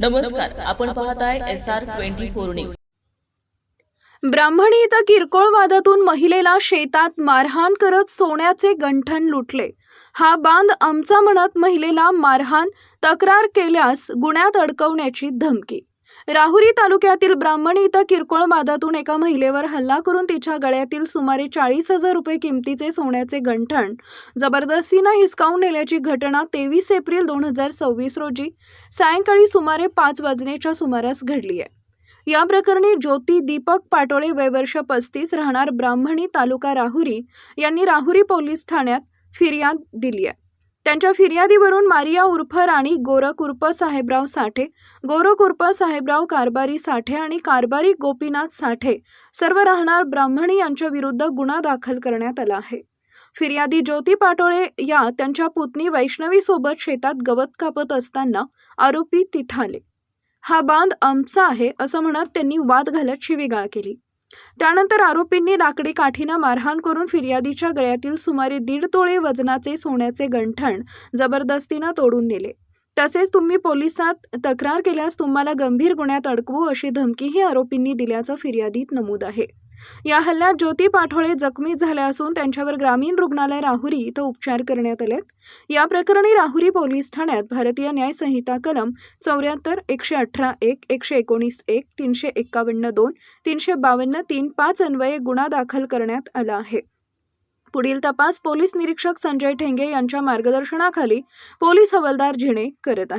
नमस्कार, आपण पाहताय SR24 न्यूज। ब्राह्मणी इथं किरकोळ वादातून महिलेला शेतात मारहाण करत सोन्याचे गंठण लुटले। हा बांध आमचा म्हणत महिलेला मारहाण, तक्रार केल्यास गुन्ह्यात अडकवण्याची धमकी। राहुरी तालुक्यातील ब्राह्मणी इथं किरकोळ वादातून एका महिलेवर हल्ला करून तिच्या गळ्यातील सुमारे 40,000 रुपये किमतीचे सोन्याचे गंठण जबरदस्तीने हिसकावून नेल्याची घटना 23 एप्रिल 2026 रोजी सायंकाळी सुमारे 5 वाजण्याच्या सुमारास घडली आहे। या प्रकरणी ज्योती दीपक पाटोळे वय वर्ष 35 राहणार ब्राह्मणी तालुका राहुरी यांनी राहुरी पोलीस ठाण्यात फिर्याद दिली आहे। त्यांच्या फिर्यादीवरून मारिया उर्फ राणी, गोरख उर्फ साहेबराव साठे, गोरख उर्फ साहेबराव कारभारी साठे आणि कारभारी गोपीनाथ साठे सर्व राहणार ब्राह्मणी यांच्या विरुद्ध गुन्हा दाखल करण्यात आला आहे। फिर्यादी ज्योती पाटोळे या त्यांच्या पुतणी वैष्णवी सोबत शेतात गवत कापत असताना आरोपी तिथे आले। हा बांध आमचा आहे असं म्हणत त्यांनी वाद घालत शिवीगाळ केली। त्यानंतर आरोपींनी लाकडी काठीने मारहाण करून फिर्यादीच्या गळ्यातील सुमारे 1.5 तोळे वजनाचे सोन्याचे गंठण जबरदस्तीने तोडून नेले। तसेच तुम्ही पोलिसात तक्रार केल्यास तुम्हाला गंभीर गुन्ह्यात अडकवू अशी धमकीही आरोपींनी दिल्याचं फिर्यादीत नमूद आहे। या हल्ल्यात ज्योती पाटोळे जखमी झाल्या असून त्यांच्यावर ग्रामीण रुग्णालय राहुरी इथं उपचार करण्यात आले। या प्रकरणी राहुरी पोलीस ठाण्यात भारतीय न्याय संहिता कलम 74, 118, 1, 119, 1, 351, 2, 352, 3, 5 अन्वये गुन्हा दाखल करण्यात आला आहे। पुढील तपास पोलीस निरीक्षक संजय ठेंगे यांच्या मार्गदर्शनाखाली पोलीस हवालदार झिणे करत आहेत।